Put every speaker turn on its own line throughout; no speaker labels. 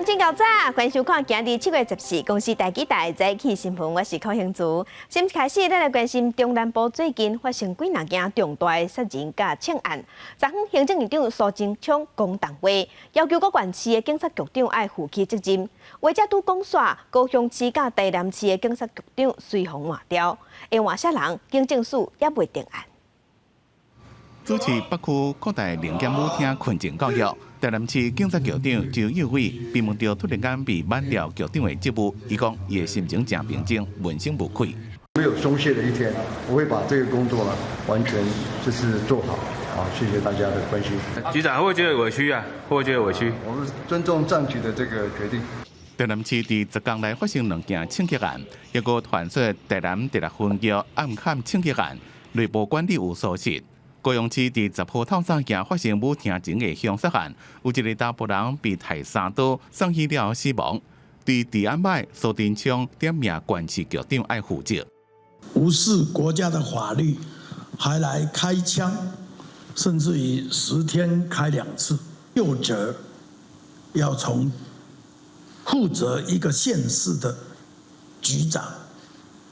真较早，欢迎收看今日7月14公司台记台早起新闻，我是柯兴珠。先开始，咱来关心中南部最近发生几件重大的杀人甲抢案。昨昏行政院长苏贞昌讲谈话，要求各县市的警察局长爱负起责任。话才拄讲煞，高雄市甲台南市的警察局长随风换调，会换啥人，警政署也未定案。
主持北区扩大零检舞厅群众教育，台南市警察局长周友伟被问到突然间被免掉局长的职务，伊讲伊的心情真平静，问心无愧。
我有松懈的一天，我会把这个工作完全做好。好，谢谢大家的关心。
局长会不会觉得委屈啊？会不会觉得委屈？
我们尊重战局的这个决定。
台南市伫10天内发生2件抢劫案，一个传说台南第6分局暗砍抢劫案，内部管理有疏失。高雄市伫10号头3件发生舞厅前的凶杀案，有一个查甫人被刣3刀送去了死亡。对治安歹，苏贞昌点名县市局长爱负责。
无视国家的法律，还来开枪，甚至于10天开2次，右者要从负责一个县市的局长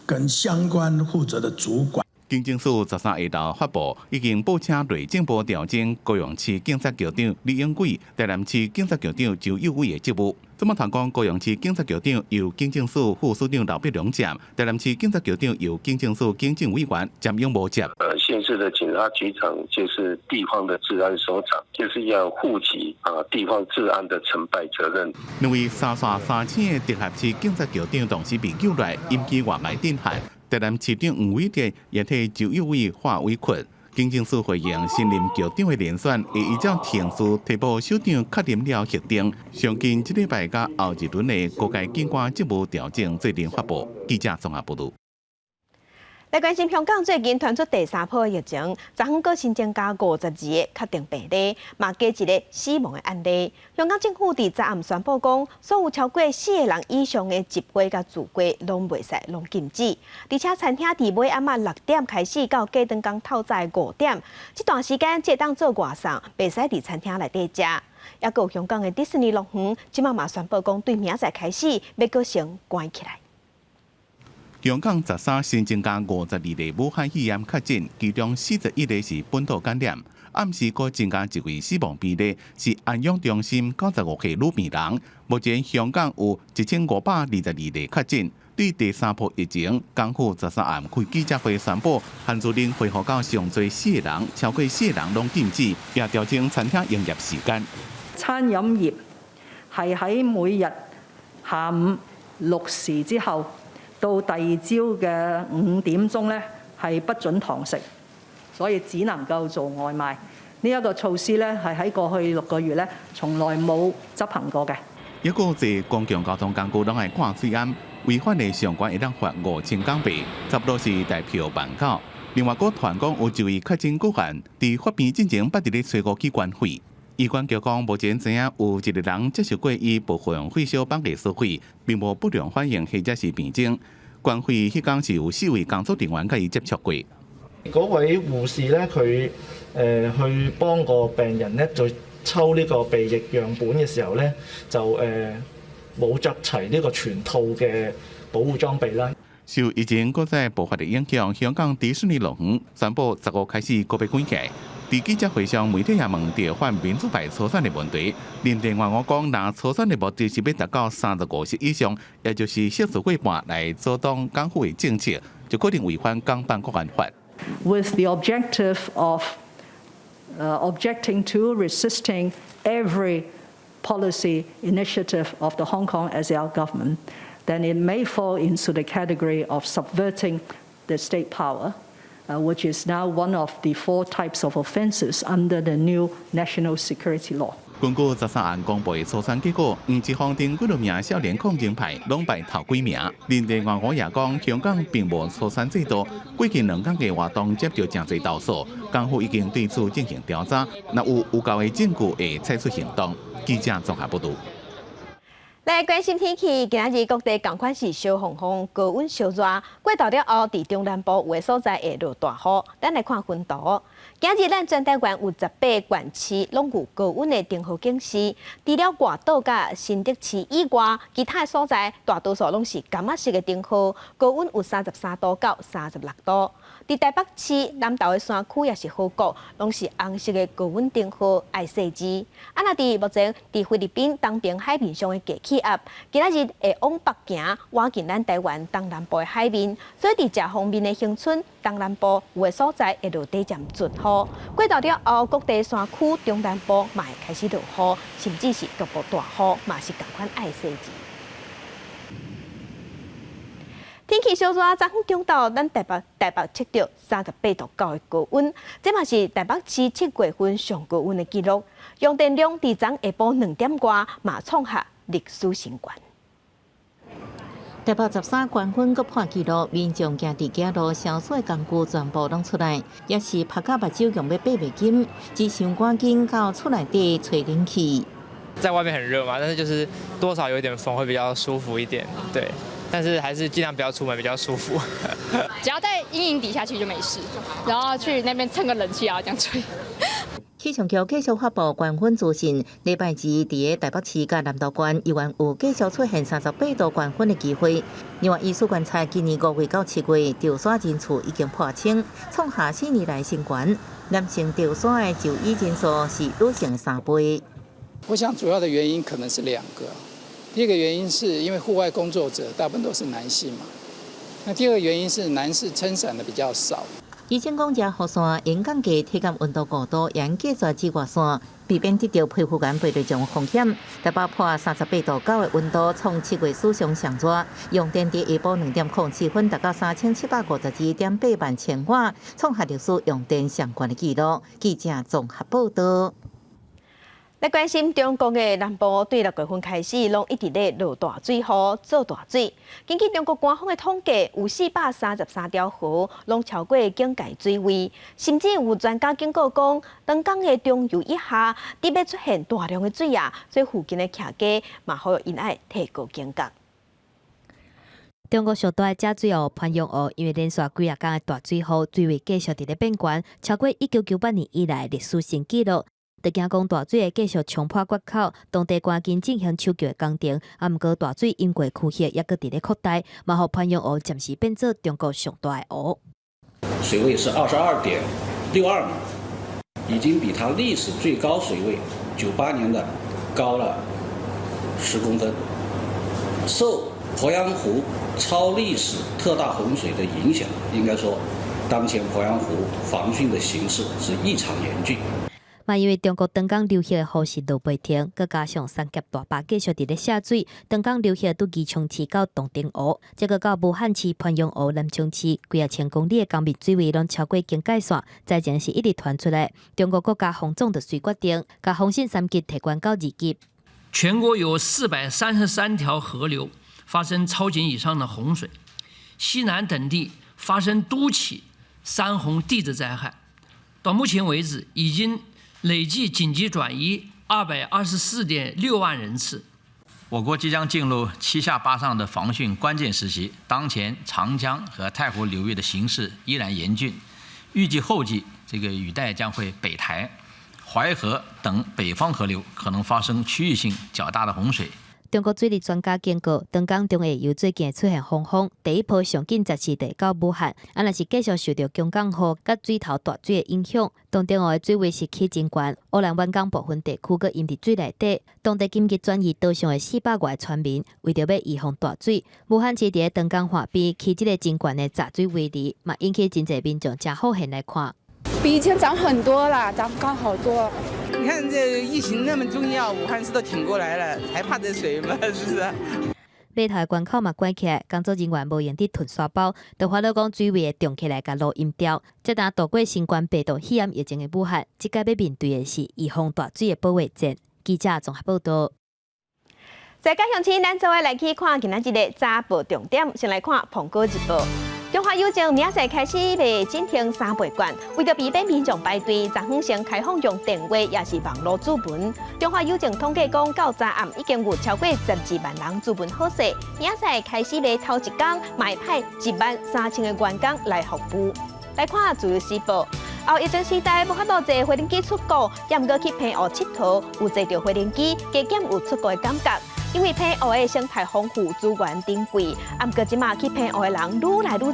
跟相关负责的主管。
警政署13下昼发布，已经报请内政部调整高雄市警察局长李永贵、台南市警察局长周友伟的职务。这么谈讲，高雄市警察局长由警政署副署长刘必良接，台南市警察局长由警政署警政委员詹永无接。
县市的警察局长就是地方的治安首长，就是要负起地方治安的成败责任。
两位3刷3星的直辖市警察局长同时被揪来，引起外界震撼。台南市长黄伟哲也替周友伟化委屈。警政署回应新任局长的人选会依照程序提报首长确认了核定，相近这礼拜甲后一轮的各界警官职务调整最近发布。记者综合报道。
来关心香港最近传出第3波疫情，昨昏阁新增加52个确定病例，嘛加一个死亡的案例。香港政府伫昨暗宣布讲，所有超过4个人以上的集会甲聚会拢袂使拢禁止，而且餐厅伫尾暗6点开始到过顿工透早5点，这段时间只当做外送，袂使伫餐厅内底食。也有香港的迪士尼乐园，即马嘛宣布讲，对明仔开始要阁先关起来。
香港13新增加52例武汉肺炎确诊，其中41例是本土感染。暗时阁增加一位死亡病例，是安养中心95岁女病人。目前香港有1522例确诊。对第3波疫情，港府13暗开记者会宣布，限聚令恢复到上最4个人，超过4个人拢禁止，也调整餐厅营业時間。
餐飲業係喺每日下午6時之後，到第2朝嘅5點鐘咧，係不准堂食，所以只能夠做外賣。呢一個措施咧，係喺過去6個月咧，從來冇執行過嘅。
一個係公共交通工具攏係掛水暗，違反嘅相關會當罰5000港幣，差不多是大票辦告。另外，個團講有1位確診個案，佇發病之前捌佇咧催過去關費。醫管局講，目前知影有1個人接受過伊部分退休幫嘅收費，並無不良反應或者是病徵。關費迄間是有4位工作人員甲伊接觸過。
嗰位護士咧，佢去幫個病人咧，就抽呢個鼻液樣本嘅時候咧，就冇着齊呢個全套嘅保護裝備啦。
受疫情國際爆發的影響，香港迪士尼樂園宣布10號開始個別關起來。在記者會上，媒體也問到反民主派初選的問題。林鄭月娥講，若初選的目的是要達到35席以上，也就是60過半來阻擋港府的政策，就可能違反港版國安法。
With the objective of objecting to, resisting every policy initiative of the Hong Kong SAR government, then it may fall into the category of subverting the state power, which is now one of the 4 types of offences under the new national security law.
根據13案公布的初選結果，黃之鋒等幾多名少年抗爭派攏排頭幾名。林鄭月娥也講，香港並無初選制度，過去2天嘅活動接到真濟投訴，港府已經對此進行調查，若有夠的證據會採取行動。記者綜合報道。
来关心天气，今仔日各地同款是小风风，高温小热。过头了后，伫中南部有的所在会落大雨。咱来看温度。今日咱全台湾有18县市拢有高温的灯号警示。除了外岛甲新竹市以外，其他的所在大多数拢是柑仔色的灯号，高温有33度到36度。伫台北市南投的山区也是好谷，拢是红色的高温灯号爱设置。啊，那伫目前伫菲律宾东边海面上的低气压，今仔日会往北行，挖进咱台湾东南部的海面，所以伫这方面的恒春、东南部有的所在会落地渐准雨。过到了后，各地山区中南部嘛会开始落雨，甚至是局部大雨，嘛是同款爱设置。天气小热，昨昏中昼，咱台北测到38度9的高温，这嘛是台北市7月份上高温的记录。用电量伫昨下晡2点外，嘛创下历史新高。
台北13关分阁破纪录，民众行伫街路消暑的工具全部拢出来，也是拍到目睭用要爬袂紧，只想赶紧到厝内底吹冷气。
在外面很热嘛，但是就是多少有一点风会比较舒服一点，对。但是还是尽量不要出门，比较舒服。
只要在阴影底下去就没事，然后去那边蹭个冷气啊，这样吹。
气象局继续发布关分资讯，礼拜二伫台北市甲南投县依然有继续出现38度关分的机会。另外，医术观察今年5月到7月掉山人次已经破千，创下4年来新高。男性掉山的就医人数是女性的3倍。
我想主要的原因可能是2个。第一个原因是因为户外工作者大部分都是男性嘛，那第二个原因是男士撑伞的比较少。
医生讲，这雨伞沿降低体感温度高度，也继续指月线，避免得到皮肤癌白内障风险。台北破38度9的温度，创7月史上上热。用电伫下晡2点07分达到3752.8万千瓦，创下历史用电上悬的纪录。记者综合报道。
来关心中国的南部，对6月份开始，拢一直咧落大水雨、做大水。根据中国官方的统计，有433条河拢超过警戒水位，甚至有专家警告讲，长江的中游以下，特别出现大量的水啊，所以附近的徛家嘛，呼吁因爱提高警觉。
中国上大假水湖潘阳湖，因为连续几日间的大水雨，水位继续伫咧变悬，超过1998年以来历史新纪录。就惊讲大水会继续冲破决口，当地赶紧进行抢救的工程。啊，毋过大水因过区域也搁伫咧扩大，嘛互潘阳湖暂时变做中国上大的湖。
水位是22.62米，已经比它历史最高水位98年的高了10公分。受鄱阳湖超历史特大洪水的影响，应该说，当前鄱阳湖防汛的形势是异常严峻。
嘛，因为中国长江流域的雨势落袂停，佮加上三峡大坝继续伫咧下水，长江流域拄宜昌市到洞庭湖，再佮到武汉市潘阳湖、南昌市，几啊千公里的江面水位拢超过警戒线。灾情是一直传出来，中国国家防总特需决定，甲防汛3级提悬到2级。
全国有433条河流发生超警以上的洪水，西南等地发生多起山洪地质灾害。到目前为止，已经累计紧急转移224.6万人次。
我国即将进入7下8上的防汛关键时期，当前长江和太湖流域的形势依然严峻，预计后季雨带将会北抬，淮河等北方河流可能发生区域性较大的洪水。
中国水利专家警告，长江中下游最近出现洪峰，第一波上紧10次到武汉，若是继续受到京港河甲水头大水的影响，洞庭湖的水位是起真悬，乌兰湾港部分地区阁淹伫水内底。当地紧急转移岛上的400外村民，为着要预防大水，武汉市伫长江岸边起这个真悬的闸水围篱，嘛引起真侪民众真好闲来看。
比以前涨很多了，涨高好多。
你看这疫情那么重要，武汉市都挺过来了，还怕这水吗？是不是？
码头的关口嘛关起来，工作人员无用伫囤沙包，就发到讲水位会涨起来，甲录音调。这当度过新冠病毒肺炎疫情的武汉，即届要面对的是预防大水的保卫战。记者综合报道。
再加上前，咱做伙来去看今仔日的早报重点，先来看《澎哥日报》。中华邮政明仔开始卖进行3倍券，为着避免民众排队，昨昏先开放用电话也是网络注文。中华邮政统计讲，到昨暗已经有超过12万人注文好势，明仔开始卖头一天卖派13000个员工来服务。来看自由时报。后疫情时代，无法度坐飞轮机出国，也毋过去澎湖佚佗，有坐着飞轮机，加减有出国的感觉。因为澎湖的生态丰富，资源珍贵，毋过即马去澎湖的人愈来愈多，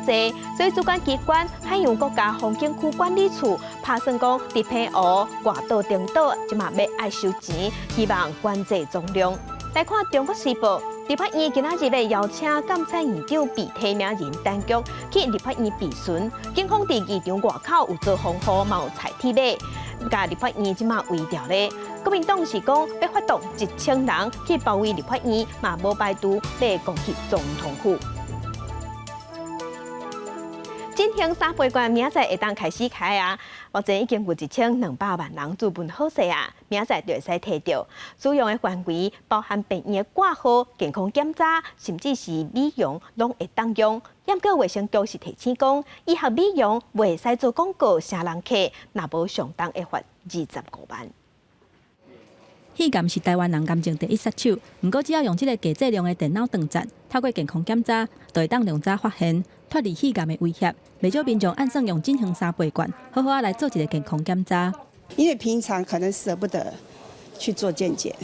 所以主管机关海洋国家风景区管理处打算讲，伫澎湖、外岛、顶岛，即马要爱收钱，希望管制总量。来看中国时报。立法院今仔日要邀请监察院长被提名人单局去立法院备询，警方伫议场外口有做防护，嘛有采铁马，甲立法院即马围掉咧。国民党是讲要发动1000人去包围立法院，嘛无排除要攻击总统府。进行3倍券，明仔会当开始开啊！目前已经有1200万人注文好势啊，明仔就会使摕到。使用的范围包含病院的挂号、健康检查，甚至是美容，拢会当用。不过卫生局是提醒讲，以后美容袂使做广告请人客，若无上当会罚25万。
体检是台湾人癌症第一杀手，不过只要用这个低剂量的电脑断层，透过健康检查，就会当量早发现，脱离体检的威胁。不少民众按算用进行3倍券，好好来做一个健康检查。
因为平常可能舍不得去做健检，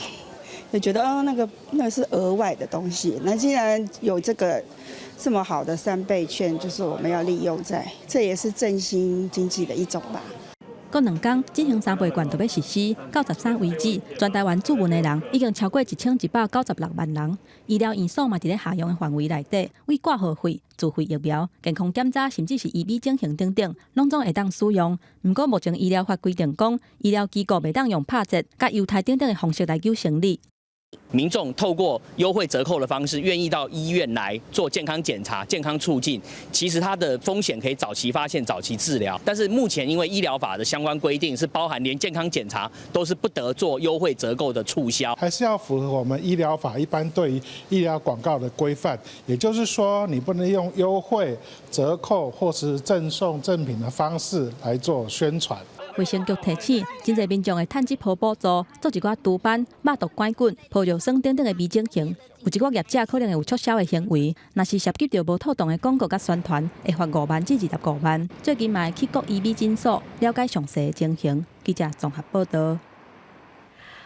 就觉得那个是额外的东西。那既然有这个这么好的3倍券，就是我们要利用在，这也是振兴经济的一种吧。
过2天进行3倍券就要实施，到13为止，全台湾注文的人已经超过1196万人。医疗院所嘛，伫咧下用的范围内底，为挂号费、自费疫苗、健康检查，甚至是医美整形等等，拢总会当使用。不过目前医疗法规定讲，医疗机构袂当用拍折、甲犹太等等的方式来救生理。
民众透过优惠折扣的方式，愿意到医院来做健康检查、健康促进，其实它的风险可以早期发现、早期治疗。但是目前因为医疗法的相关规定是包含连健康检查都是不得做优惠折扣的促销，
还是要符合我们医疗法一般对于医疗广告的规范。也就是说，你不能用优惠、折扣或是赠送赠品的方式来做宣传。
卫生局提醒，真侪民众会趁这波补助，做一寡毒斑、肉毒杆菌、葡萄酸等等的微整形。有一寡业者可能会有促销的行为，若是涉及到无妥当的广告甲宣传，会罚5万至25万。最近嘛会去各医美诊所了解详细的情形。记者综合报道。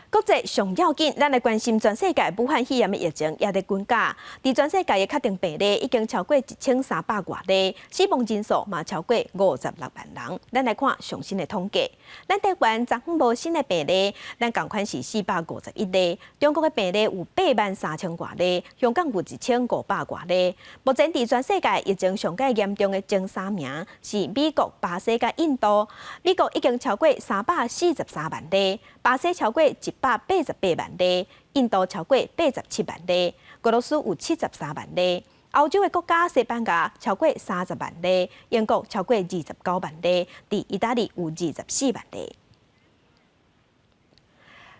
国际上要紧，咱来关心全世界武汉肺炎的疫情也在增加。伫全世界的确定病例已经超过1300多例，死亡人数嘛超过56万人。咱来看上新的统计。咱台湾昨昏无新的病例，咱共款是451例。中国的病例有83000多例，香港有1500多例。目前伫全世界疫情上界严重的前3名是美国、巴西甲印度。美国已经超过343万例，巴西超过188万例，印度超过87万例，俄羅斯有73万例，歐洲的國家西班牙超過30萬例，英國超過29萬例，伫意大利有24萬例。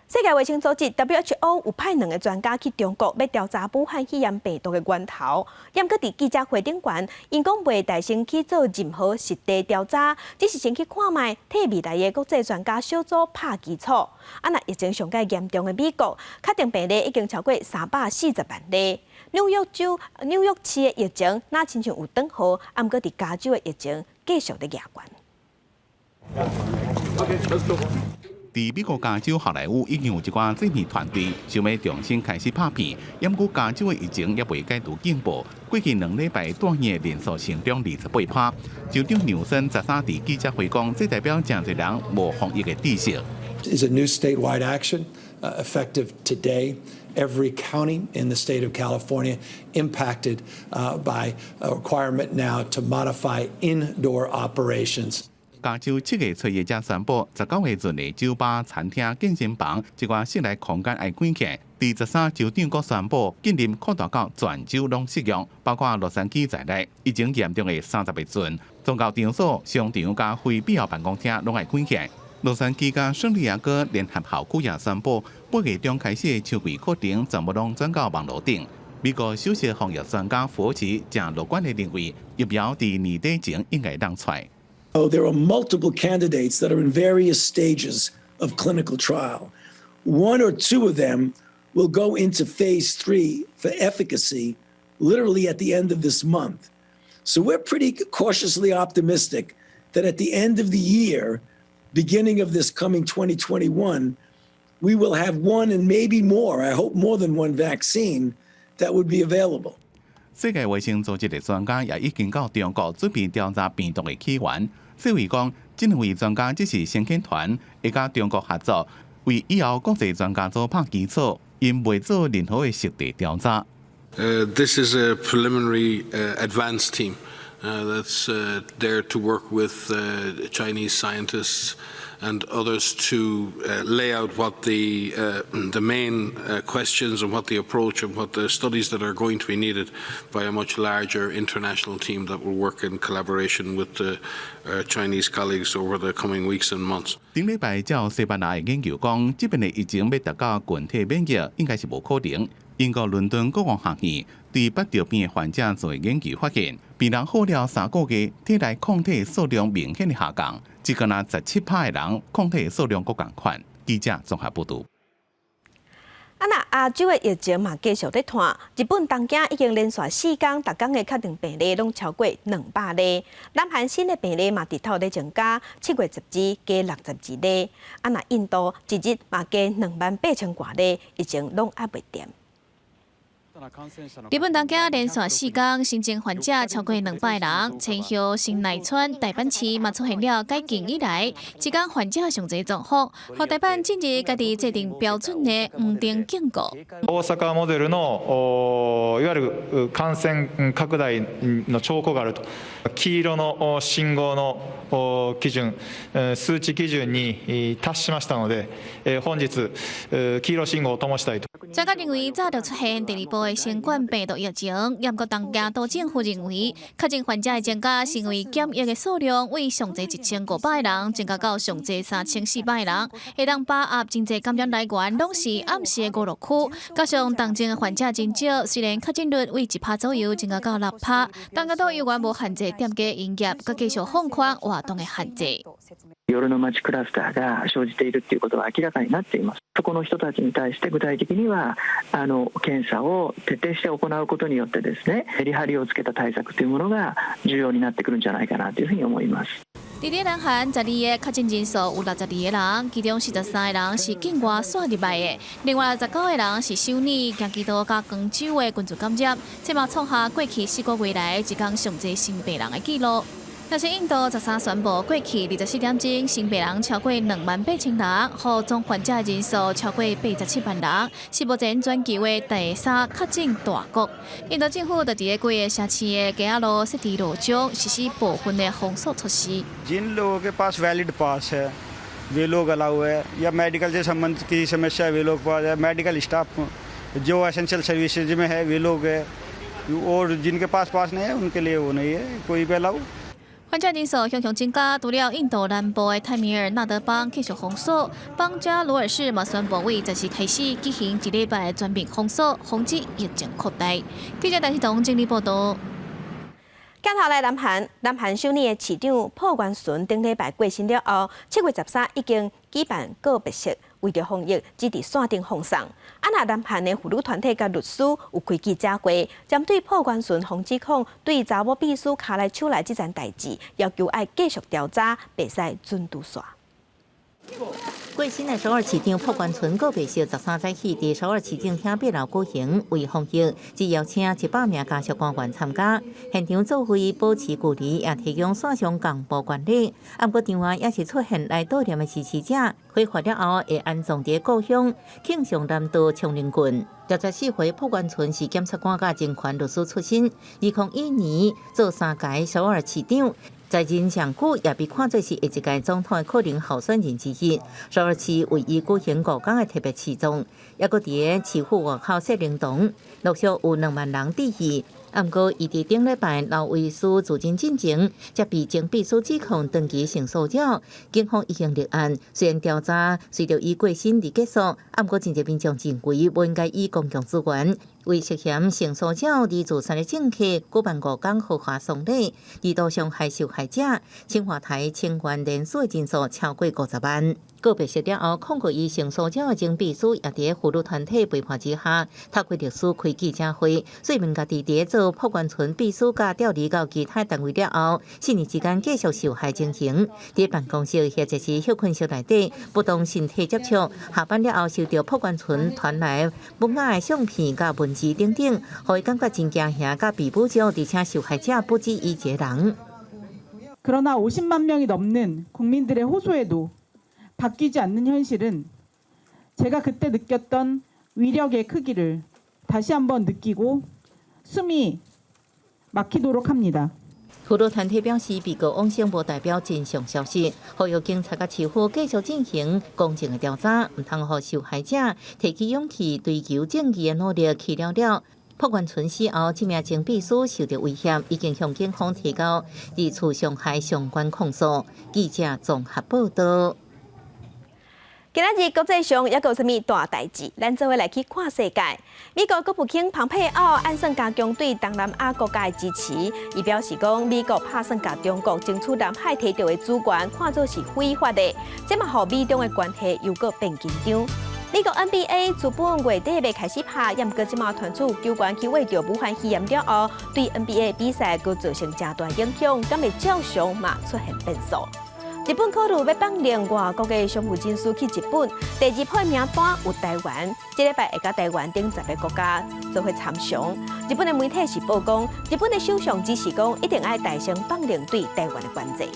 世界衛生組織 WHO 有派2個專家去中國，要調查武漢肺炎病毒的源頭。不過伫記者會頂懸，因講未帶先去做任何實地調查，只是先去看賣，替未來的國際專家小組拍基礎。若疫情上界嚴重的美國，確定病例已經超過340萬例。紐約市的疫情若親像有轉好，不過伫加州的疫情繼續在壓懸。
伫美國加州好萊塢已經有一寡偵片團隊想要重新開始拍片，不過加州的疫情也未解除警報。過去2禮拜帶起連鎖成長28趴。州長紐森13伫記者會講，這代表真濟人無防疫的知識。
Is a new statewide action effective today. Every county in the state of California impacted by a requirement now to modify indoor operations.
加州7月初也才宣布，19月陣的酒吧、餐廳、健身房一寡室內空間要關起來。第13州長閣宣布，禁令擴大到全州攏適用，包括洛杉磯在內。疫情嚴重的30月陣，宗教場所、商場加非必要辦公廳攏要關起來。洛杉磯加聖地亞哥聯合校區也宣布，8月中開始的秋季課程全部攏轉到網絡頂。美国首席防疫专家福奇正乐观地认为，疫苗伫年底前应该当出。
There are multiple candidates that are in various stages of clinical trial. One or two of them will go into phase 3 for efficacy literally at the end of this month. So we're pretty cautiously optimistic that at the end of the year, beginning of this coming 2021, we will have one and maybe more, I hope more than one vaccine that would be available.
世界卫生组织的专家也已经到中国准备调查病毒的起源。世卫讲，这两位专家只是先遣团，会甲中国合作，为以后国际专家组拍基础，因未做任何的实地调查。
This is a preliminary advanced team that's there to work with Chinese scientists and others to lay out what the main questions and what the approach and what the studies that are going to be needed by a much larger international team that will work in collaboration with the Chinese colleagues over the coming weeks and months.
顶礼拜照西班牙的研究讲，这边的疫情要达到群体免疫，应该是无可能。英国伦敦国王学院对八条病的患者做研究发现，病人好了3个月，体内抗体数量明显的下降。只敢若17%的人抗体数量各共款。记者综合报道。
亚洲的疫情嘛继续在拖，日本东京已经连续4天，逐天的确定病例拢超过200例。南韩新的病例嘛直头在增加，7月12加62例。印度一日嘛加28000多例，疫情拢还袂掂。
日本东京连续4天新增患者超过200人，青丘、新内村、大阪市嘛出现了解禁以来一天患者上侪状况，互大阪近日家己制定标准的黄灯警告。
大阪モデルのいわゆる感染拡大の兆候があると、黄色の信号の基準、数値基準に達しましたので、本日黄色信号を灯したいと。
专家认为，早就出现第2波的新冠病毒疫情，不过东京都政府认为，确诊患者的增加是因为检疫的数量为上侪1500人增加到上侪3400人，会当把握真侪感染来源拢是暗时的5、6区，加上当前的患者真少，虽然确诊率为1%左右增加到6%，东京都依然无限制店家营业，佮继续放宽活动的限制。
夜の街クラスターが生じているということは明らかになっています。そこの人たちに対して具体的には検査を徹底して行うことによってですね、メリハリをつけた対策というものが重要になってくるんじゃないかなというふうに思います。
伫南韩12个确诊人数有62个人，其中43个人是境外线入来的，另外19个人是首尔、京畿道加广州的群组感染，这嘛创下过去4个月来一天上侪新病人的记录。但是印度13宣布，过去24点钟新病人超过28000人，和总患者人数超过87万人，是目前全球的第3确诊大国。印度政府就伫个几个城市的街路设置路障，实施部分的封锁措施。
जिन लोगों के पास वैलिड पास है वे लोग अलाउ है, या मेडिकल से संबंधित की समस्या वे लोग पास है, मेडिकल स्टाफ जो एसेंशियल सर्विसेज में है वे लोग है, और जिनके पास नहीं है उनके लिए वो नहीं है, कोई भी अलाउ。
患者人数向向增加，除了印度南部的泰米尔纳德邦继续封锁，邦加罗尔市嘛宣布为10时开始举行1礼拜的全面封锁，防止疫情扩大。记者陈世彤整理报道。
接下来南韩首尔的市长朴元淳顶礼拜过身了后，7月13已经举办告别式，为着防疫，只伫线顶放送。南韩的妇女团体甲律师有开记者会，针对朴元淳防指控对查某秘书卡来手来这件代志，要求爱继续调查，袂使准拄煞。
过身的首尔市长朴元淳告别式13早起伫首尔市政厅8楼举行，为防疫，只邀请100名家属官员参加。现场做会保持距离，也提供线上广播管理。不过场外也是出现来悼念的支持者，挥发了后会安葬伫故乡庆尚南道长宁郡。64岁朴元淳是检察官甲政权律师出身，2012年做3届首尔市长。在任上久，也被看作是下一届总统的可能候选人之一。首尔市为伊举行5天的特别市葬，也搁伫市府外口设灵堂，陆续有2万人致意。不过，伊伫顶礼拜老卫司自尽进前，才被前秘书指控长期性骚扰，警方已经立案，虽然调查随着伊过身而结束，不过真侪民众认为不应该以公共资源为涉嫌性骚扰而自杀的政客举办5天合法丧礼，二度伤害受害者，清华台清关人数人数超过50万。个别事了后，控告以性骚扰的前秘书也伫妇女团体陪伴之下，透过律师开记者会，说明家己伫做朴元淳秘书甲调离到其他单位了后，4年之间继续受害情形。伫办公室或者是休困室内底不当身体接触，下班了后收到朴元淳传来不雅的相片甲文字等等，互伊感觉真惊吓甲被侮辱，而且受害者不止伊一个人。
그러나 50만 명이 넘는 국민들의 호소에도 바뀌지 않는 현실은 제가 그때 느꼈던 위력의 크기를 다시 한번 느끼고 숨이 막히도록 합니다.
妇女团体表示，被告王姓无代表真相消息，呼吁警察甲市府继续进行公正的调查，唔通互受害者提起勇气追求正义的努力去了。朴元淳死后，这名前秘书受到威胁，已经向警方提交二次伤害相关控诉。记者综合报道。
今仔日国际上还有啥物大代志？咱做伙来去看世界。美国国务卿蓬佩奥暗算加强对东南亚国家的支持，伊表示讲，美国打算甲中国争取南海摕到的主权看作是非法的，这嘛互美中的关系又搁变紧张。美国 NBA 自本月底要开始拍，也毋过即马传出球员去为着武汉肺炎了后，对 NBA 比赛佫造成真大影响，敢会照常嘛出现变数。 日本考虑要放另外国的商务人士去日本，第2批名单有台湾，这礼拜会甲台湾等10个国家做伙参详。日本的媒体是报讲，日本的首相指示讲，一定要大声放亮对台湾的关切。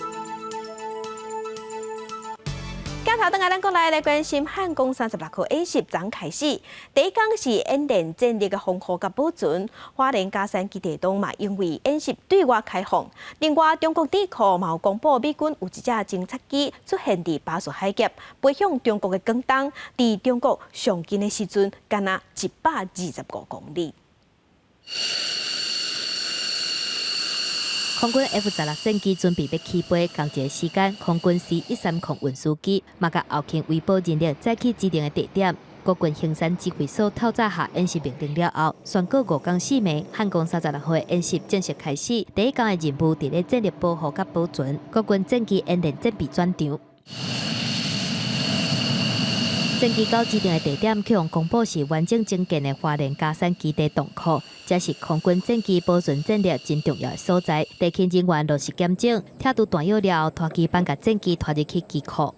今头等下，咱国来关心汉光36号演习昨开始，第一天是演练战力的防护甲保存。花莲嘉山基地东嘛，因为演习对外开放。另外，中国智库嘛有公布，美军有一只侦察机出现伫巴蜀海峡，飞向中国的广东，离中国上近的时阵，敢若125公里。
空军 F-16战机准备要起飞，同一个时间，空军 C-130运输机嘛甲后勤维保人力再去指定的地点。国军行山指挥所透早下演习命令了后，宣告5天4暝汉光36号演习正式开始。第一天的任务伫咧战力保护甲保存，国军战机演练准备转场。 战机到指定的地点，去用公布是完整整建的花莲嘉山基地洞库，这是空军战机保存战力真重要的所在。地勤人员落实检证，拆除弹药了后，拖机班甲战机拖入去机库。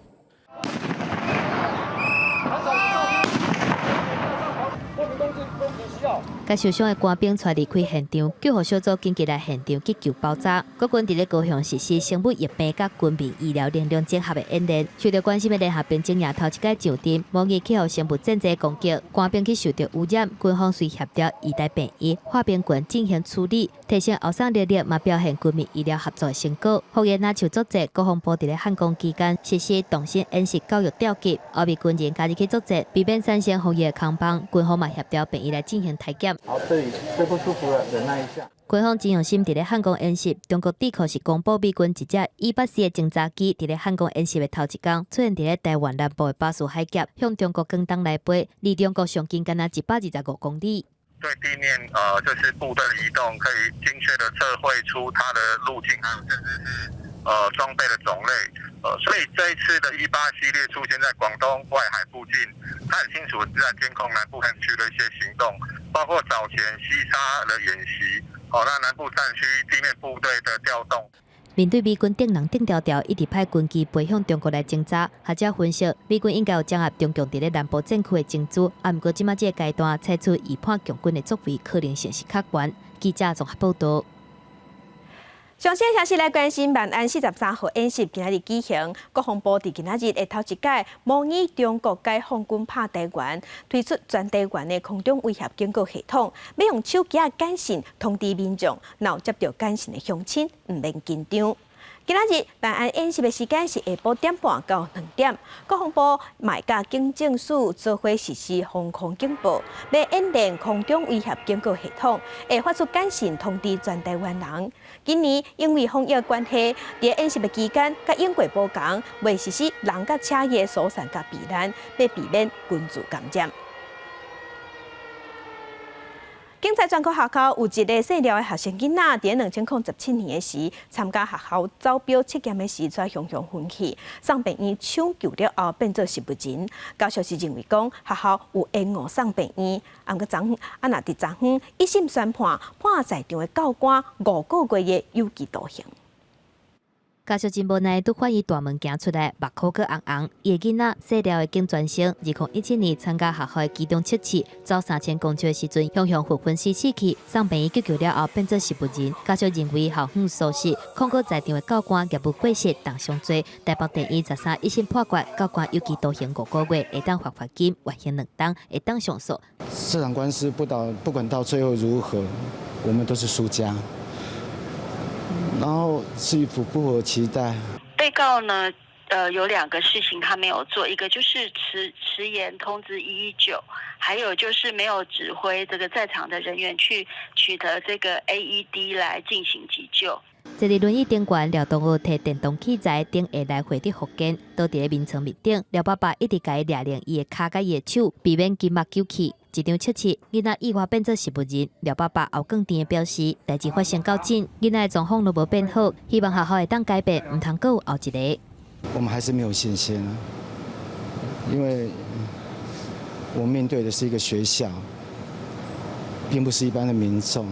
甲受伤的官兵带离开现场，救护小组紧急来现场急救包扎。国军伫咧高雄实施生物疫病甲军民医疗力量结合的演练。受到关心的联合兵警也头一届上阵，模拟气候生物战争攻击，官兵去受到污染，军方随协调医大病医、化病群进行处理，提升后生力量，嘛表现军民医疗合作的成果。福建拿手作战，国防部伫咧汉光期间实施动身演习教育调集，后备军人加入去作战，避免产生防疫的空帮。军方嘛协调病医来进行体检。
好，这里最不舒服了，忍耐一下。
军方真用心伫咧汉光演习，中国智库是公布美军一只184的侦察机伫咧汉光演习的头一天，出现伫咧台湾南部的巴蜀海峡，向中国广东来飞，离中国上近，敢若125公里。
对地面就是部队的移动，可以精确的测绘出它的路径，还有甚至是装备的种类。所以这一次的18系列出现在广东外海附近，它很清楚地在监控南部山区的一些行动，包括早前西沙的演习，那南部山区地面部队的调动。
面对美军定人定调调，一直派军机飞向中国来侦查，学者分析，美军应该有掌握中共伫咧南部战区的证据，不过即马这个阶段采取预判强军的作为，可能性是较悬。记者综合报道。
详细消息来关心万安43号演习今仔日举行，国防部伫今仔日的头一届模拟中国解放军拍台湾，推出全台湾的空中威胁警告系统，要用手机简讯通知民众，若有接到简讯的乡亲，唔免紧张。 今仔日万安演习的时间是下晡1点半到2点，国防部卖甲警政署做伙实施防空警报，要演练空中威胁警告系统，会发出简讯通知全台湾人。今年因为防疫关系，伫演习的期间，甲英国不同，未实施人甲车的疏散甲避难，要避免群聚感染。在全国学校有一个细寮的学生囡仔，伫2017年时参加学校招标测验的时，才雄雄奋起，送病院抢救了后变做食物人。教授是认为讲学校有冤误送病院，若伫昨昏一审宣判在场的教官5个月的有期徒刑。
家属真无奈，拄看伊大门行出来，目眶搁红红。伊的囡仔细寮的警专生，2017年参加学校的机动测试，走3000公尺的时阵，雄雄昏死去，送病院救救了后变做食物人。家属认为校方疏失，控告在场的教官业务过失，当上罪。台北地院13一审判决，教官有期徒刑5个月，会当罚金，缓刑2档，会当上诉。
这场官司不管到最后如何，我们都是输家。然后至于符不符合期待，
被告呢，有2个事情他没有做，一个就是迟延通知119，还有就是没有指挥这个在场的人员去取得这个 AED 来进行急救。
坐伫轮椅顶悬，廖同学摕电动器材顶下来回伫福建，倒伫咧眠床面顶，廖爸爸一直甲伊抓连伊的骹甲伊的手，避免筋膜揪起。一场测试，囡仔意外变做食物人。廖爸爸后更甜的表示，代志发生较紧，囡仔的状况都无变好，希望学校会当改变，唔通阁有后一个。
我们还是没有信心啊，因为我面对的是一个学校，并不是一般的民众。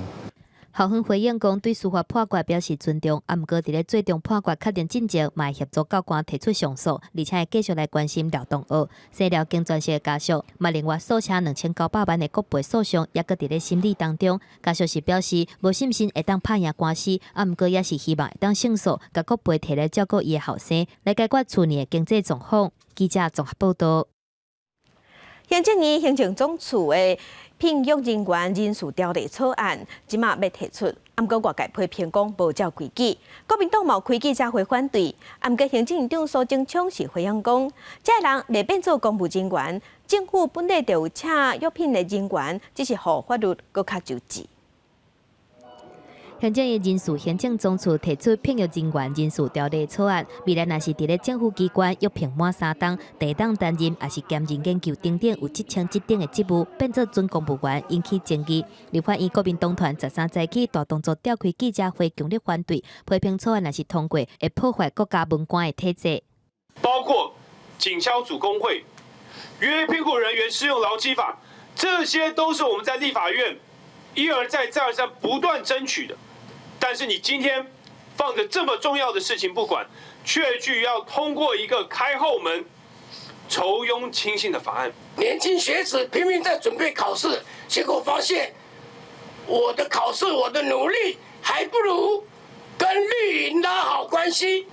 校方回应讲，对司法判决表示尊重，毋过伫咧最终判决确定进前，嘛会协助教官提出上诉，而且会继续来关心廖同学。细寮警专社的家属，嘛另外诉请2900万的国赔诉讼，也搁伫咧审理当中。家属是表示无信心会当拍赢官司，毋过也是希望会当胜诉，甲国赔摕来照顾伊的后生，来解决厝内的经济状况。记者综合报道。
行政院行政总处的聘用人员人事条例草案，即马要提出，毋过外界批评讲无照规矩，国民党冒开记者会反对，毋过行政院长苏贞昌是回应讲，这人未变做公务人员，政府本来就有请约聘的人员，只是互法律搁较周知。
行政院人事行政总处提出聘用人员人事条例草案，未来若是伫咧政府机关约聘满3档，第一档担任也是兼任研究等等有7等的职务，变做准公务员，引起争议。立法院国民党团13早起大动作召开记者会，强烈反对批评草案若是通过，会破坏国家文官的体制，
包括警消组工会、约聘雇人员适用劳基法，这些都是我们在立法院一而再、再而三不断争取的。但是你今天放着这么重要的事情不管，却去要通过一个开后门、酬庸轻信的法案。
年轻学子拼命在准备考试，结果发现我的考试、我的努力还不如跟绿营拉好关系。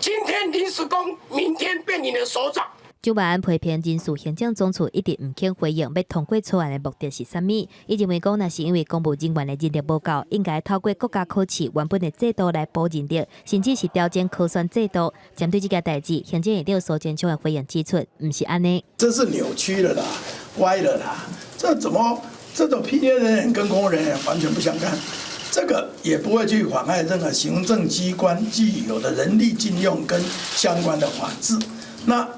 今天临时工，明天变你的首长。
蒋万安批评人事行政总处一直唔肯回应要通过草案的目的是啥物？伊认为讲，那是因为公务人员的人力不够，应该透过国家考试原本的制度来补人力，甚至是调整科选制度。针对这个代志，行政院长苏贞昌的回应指出，唔是安尼。
这是扭曲了啦，歪了啦，这怎么这种批阅人员跟公务人员完全不相干？这个也不会去妨碍任何行政机关具有的人力禁用跟相关的法制。那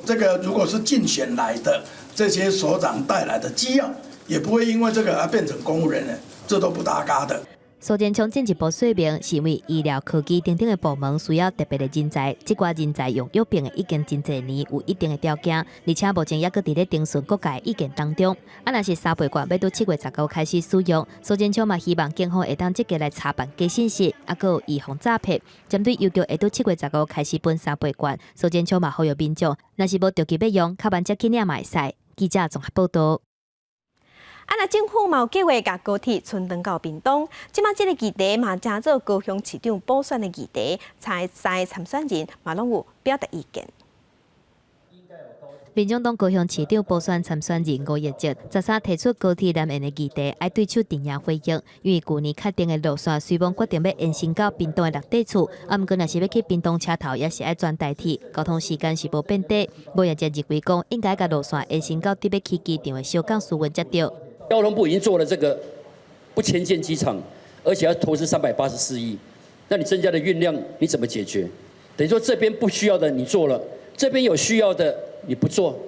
这个如果是竞选来的这些所长带来的机要，也不会因为这个而变成公务人员，这都不搭嘎的。
苏贞昌进一步说明，是因为医疗、科技等等的部门需要特别的人才，这挂人才用约聘的已经真侪年，有一定的条件，而且目前也搁伫咧定顺各界意见当中。若是3倍券要到7月19开始使用，苏贞昌嘛希望警方会当积极来查办假信息，搁有预防诈骗。针对要求会到7月19开始分3倍券，苏贞昌嘛呼吁民众，若是无着急要用，较慢才去领嘛会使。记者综合报道。
那政府嘛有计划把高铁伸长到屏东，即马这个议题嘛正做高雄市长补选的议题，参选人嘛拢有表达意见。
民众党高雄市长补选参选人吴业哲13提出高铁南延的议题，爱对手电影回应，因为去年确定的路线虽望决定要延伸到屏东的6地处，毋过若是要去屏东车头，也是爱转代替，交通时间是无变短。吴业哲认为讲，应该把路线延伸到要去机场的小港苏文接着。
交通部已经做了这个不迁建机场，而且要投资384亿，那你增加的运量你怎么解决？等于说这边不需要的你做了，这边有需要的你不做。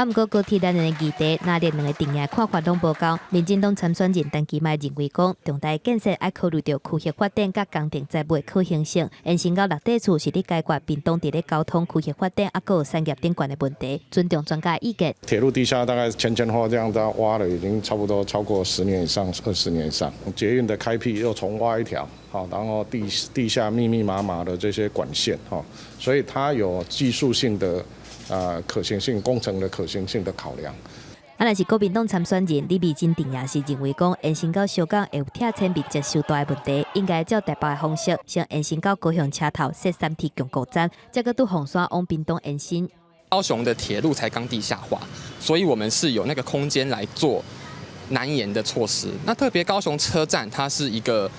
不过高铁咱的议题，那连两个定义看法拢无够。民进党参选人陈其迈认为讲，重大建设要考虑到区域发展甲工程财务的可行性。延伸到落地处是咧解决屏东伫咧交通、区域发展啊，有产业顶管的问题，尊重专家意见。
铁路地下大概千花这样子挖了，已经差不多超过10年以上、20年以上。捷运的开辟又重挖一条，好，然后地下密密麻麻的这些管线，哈，所以它有技术性的。可行性工程的可行性的考量。
若是国民党参选人李美珍定也是认为讲，延伸到小港会有拆迁密集受大的问题，应该照台北的方式，先延伸到高雄车头设3铁强固站，再个拄红线往屏东延伸。
高雄的铁路才刚地下化，所以我们是有那个空间来做南延的措施。那特别高雄车站它是一个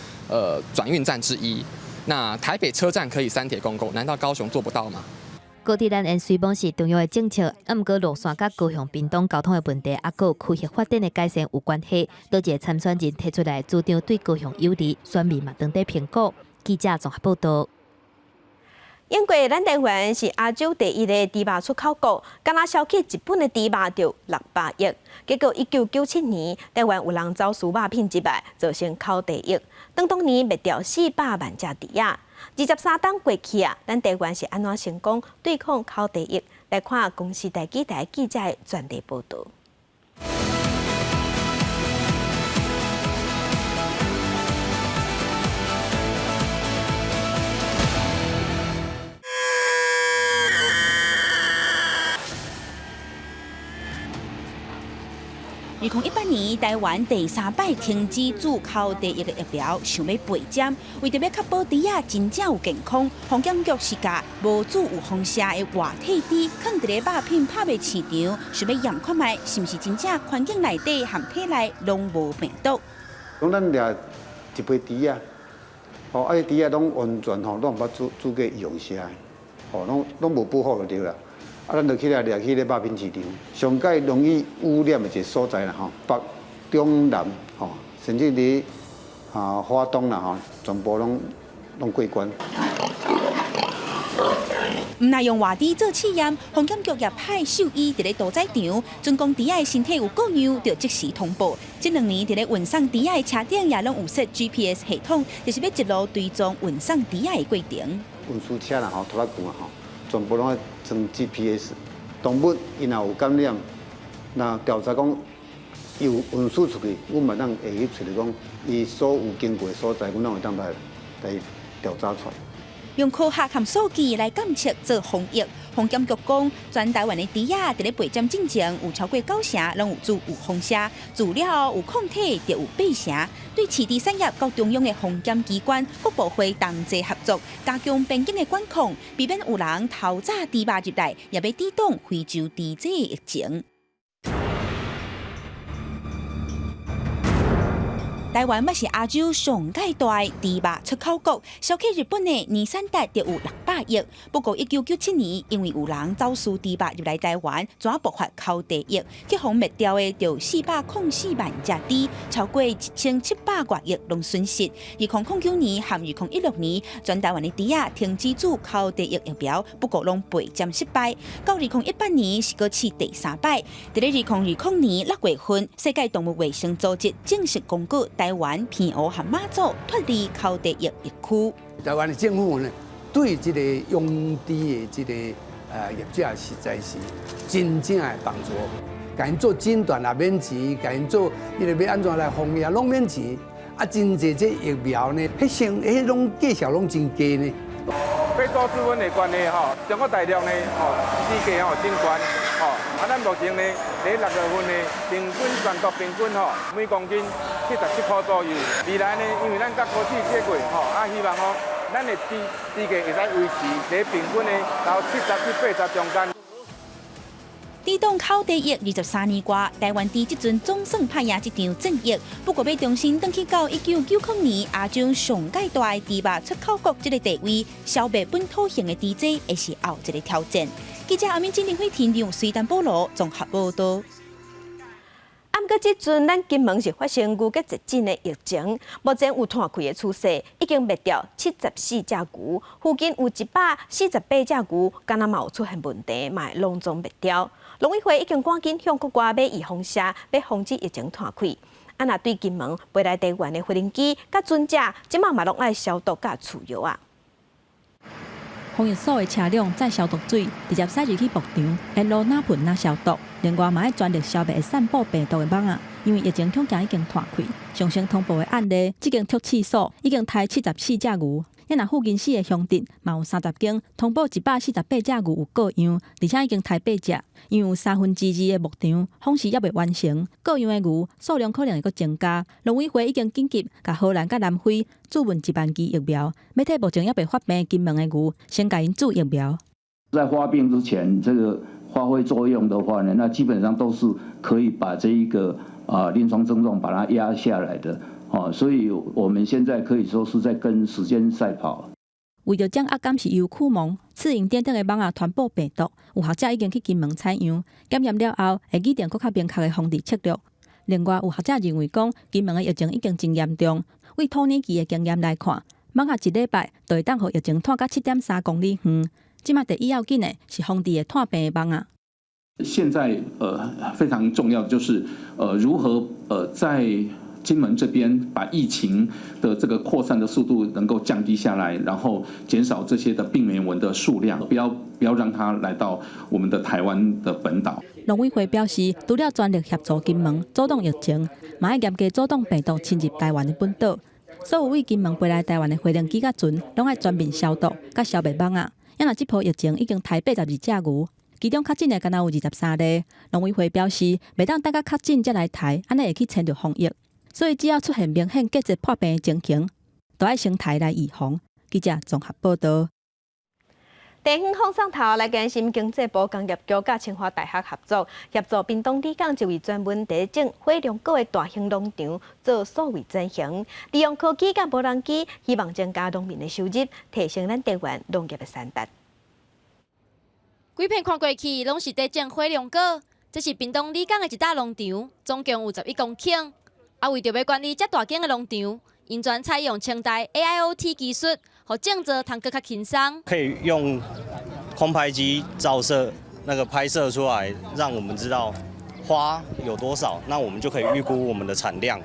转运站之一，那台北车站可以3铁共构，难道高雄做不到吗？
高铁咱沿水邦是重要的政策，毋过路线甲高雄、屏东交通的问题，啊，佮区域发展的改善有关系。多一个参选人提出来主张对高雄有利，选民嘛当地评估。记者综合报道。
因为咱台湾是亚洲第一个猪肉出口国，敢若销去日本的猪肉就600亿。结果1997年，台湾有人走私肉品100，造成口地狱。当年灭掉400万只猪仔。23冬过去啊，咱台湾是安怎成功对抗口地狱？来看公视台记者的专题报道。
2018年，台湾第3摆停止注口地狱的疫苗，想要备针，为着要确保猪仔真正有健康，防检局是甲无注有放射的活体猪放伫咧肉品拍卖市场，想要验看卖是毋是真正环境内底含体内拢无病毒。
讲咱掠一批猪仔，吼，啊，猪仔拢完全吼，拢毋捌煮过用啥，吼，拢无保护就对啦。啊，咱就起来掠去咧肉品市场，上界容易污染的一个所在啦，吼，北、中、南，吼，甚至伫花东啦，吼，全部拢过关。
毋那用活猪做试验，防检局也派兽医伫咧屠宰场，准讲猪仔的身体有各样，就即时通报。这2年伫咧运送猪仔的车顶也拢有设 GPS 系统，就是要一路追踪运送猪仔的过程。
运输车啦，吼，拖拉机啊，吼。全部拢要装 GPS， 动物因若有感染，那调查讲有运输出去，阮嘛当会去找着讲伊所有经过的所在，阮拢会当来调查出来。
用科学和数据来监测做防疫，防检局讲，全台湾的猪仔伫咧备针进前有超过9成拢有注有放射，除了有抗体，就有8成。对饲猪产业和中央的防检机关各部会同齐合作，加强边境的管控，避免有人偷炸猪肉入来，也要抵挡非洲猪瘟的疫情。台湾嘛是亚洲上界大的猪肉出口国，销去日本的年产值就有600亿。不过1997年，因为有人走私猪肉入来台湾，怎爆发口地狱，去防灭掉的就404万只猪，超过1700多亿拢损失。2009年和2016年，全台湾的猪仔停止注口地狱疫苗，不过拢备针失败。到2018年是搁试第3摆，在2020年6月份，世界动物卫生组织正式公告。台湾、澎湖和马祖脱离口地狱疫区。
台湾的政府呢，对这个养猪的这个业者实在是真正的帮助，甲因做诊断也免钱，甲因做伊个要安怎来防疫拢免钱。啊，真济这疫苗呢，迄拢价钱拢真低呢。
非洲猪瘟的关系吼，中国大陆呢吼，猪价吼真悬吼。啊，咱目前呢，在6月份呢，平均全国平均吼，每公斤77块左右。未来呢，因为咱甲国际接轨吼，啊，希望吼，咱的猪价会使维持在平均呢到70至80中间。
抵挡口地狱23年qua，台湾猪即阵总算拍赢一场战役。不过要重新登去到1990年亚洲上界大的猪肉出口国这个地位，消灭本土型的猪只，也是后一个挑战。记者阿敏、林慧婷用水丹保罗综合报道。
按过即阵咱金门是发生牛角节症的疫情，目前有摊开的趋势，已经灭掉74只牛，附近有148只牛，敢若嘛有出现问题，嘛会拢总灭掉。农委会已经赶紧向国外买预防车，要防止疫情摊开。若对金门飞来台湾的飞行机、甲船只，即马嘛拢爱消毒甲除药啊。
防疫所的车辆再消毒水，直接驶入去牧场，沿路哪喷哪消毒。另外嘛要全力消灭会散播病毒的网啊，因为疫情恐惊已经摊开。上升通报的案例，这间毒气所已经杀74只牛。也若附近4个乡镇，嘛有30间通报148只牛有各样，而且已经杀8只。因为有2/3的牧场访视还未完成，各样的牛数量可能会阁增加。农委会已经紧急甲荷兰甲南非注文1万剂疫苗，要替目前还未发病金门的牛先甲因注疫苗。
在发病之前，这个发挥作用的话呢，那基本上都是可以把这一个临床症状把它压下来的。所以我们现在可以说是在跟时间赛跑。
为着将阿甘是由库蒙、刺营等等的网传播病毒，有学者已经去金门采样，检验了后会拟定更较明确的防治策略。另外，有学者认为讲，金门的疫情已经真严重。为土耳其的经验来看，网1礼拜就会当互疫情探到7.3公里远。即马第一要紧的是防治的探病的网啊。
现在非常重要的就是如何在金门这边把疫情的这个扩散的速度能够降低下来，然后减少这些的病原蚊的数量，不要让它来到我们的台湾的本岛。
农委会表示，除了全力协助金门阻挡疫情，嘛要严格阻挡病毒侵入台湾的本岛。所有为金门飞来台湾的飞行机甲船，拢爱全面消毒，甲消灭网啊。因若这波疫情已经杀82只牛，其中确诊的敢若有23例。农委会表示，袂当等到确诊才来台，安尼会去牵着防疫。所以只要出现明显季节破病的情形，都要先台来预防。记者综合报道。
地方放送头来跟新经济部工业局甲清华大学合作，协助屏东里港一位专门在种火龙果的大型农场做数位转型，利用科技甲无人机，希望增加农民的收入，提升咱台湾农业的产值。
规片看过去，拢是在种火龙果，这是屏东里港的一大农场，总共有11公顷。为着要管理遮大间的农场，因全采用清代 AIoT 技术，互种植通更较轻松。
可以用空拍机照射那个拍摄出来，让我们知道花有多少，那我们就可以预估我们的产量。